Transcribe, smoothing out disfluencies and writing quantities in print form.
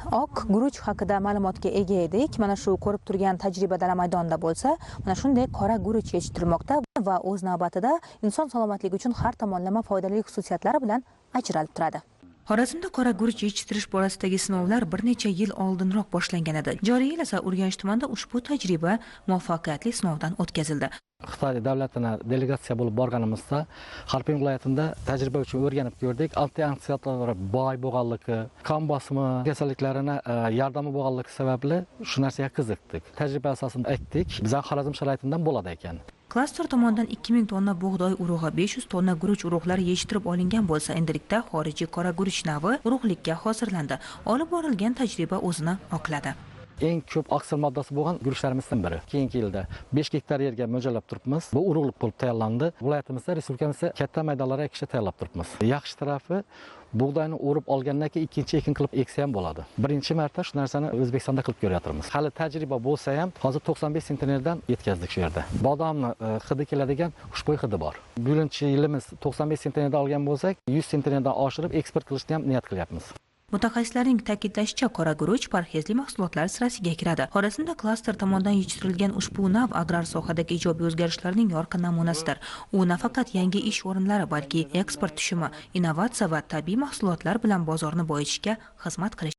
Oq guruch haqida ma'lumotga ega edik. Mana shu ko'rib turgan tajribalar maydonida bo'lsa, mana shunday qora guruch yetishtirilmoqda va o'z navbatida inson salomatligi uchun har tomonlama foydali xususiyatlari bilan ajralib turadi. Xorazmda qora guruch yetishtirish borasidagi sinovlar bir necha yil oldinroq boshlangan edi. Joriy yil esa Urganch tumanida ushbu tajriba muvaffaqiyatli sinovdan o'tkazildi. Xitoy davlatına delegatsiya bo'lib borganimizda Xarpin viloyatida tajriba uchun o'rganib ko'rdik. Antioksidantlar boy bo'lganligi, qon bosimi kasalliklarini yordami bo'lganligi sababli shu narsaga qiziqdik. Tajriba asosida aytdik, bizning Xorazm sharoitidan bo'ladi ekan. Klaster tomonidan 2000 tonna bug'doy urug'i, 500 tonna guruch urug'lari yetishtirib olingan bo'lsa, endilikda xorijiy qora guruch navi urug'likka hozirlandi. Olib borilgan tajriba o'zini oqladi. Eng ko'p oqsil moddasi bo'lgan guruchlarimizdan biri. Keyingi yilda 5 gektar yerga mo'ljallab turibmiz. Bu urug'lik bo'lib tayyorlandi. Viloyatimizda, respublikamizda katta maydonlarga ekishga tayyorlab turibmiz. Yaxshi tarafi bug'doyni o'rib olgandan keyin ikkinchi ekin qilib eksa ham bo'ladi. Birinchi marta shu narsani O'zbekistonda qilib ko'ryapmiz. Hali tajriba bo'lsa ham, hozir 95 sentnerdan yetkazdik shu yerda. Bodomni hidi keladigan xushbo'y hidi bor. Birinchi yilimiz 95 sentnerdan olgan bo'lsak, 100 sentnerdan oshirib eksport qilishni ham niyat qilyapmiz. Mutaxassislarning ta'kidlashicha, qora guruch parhezli mahsulotlar sirasiga kiradi. Xorazmda klaster tomonidan yetishtirilgan ushbu nav agrar sohadagi ijobiy o'zgarishlarning yorqin namunasidir. U nafaqat yangi ish o'rinlari, balki eksport tushumi, innovatsiya va tabiiy mahsulotlar bilan bozorni boyitishga xizmat qilish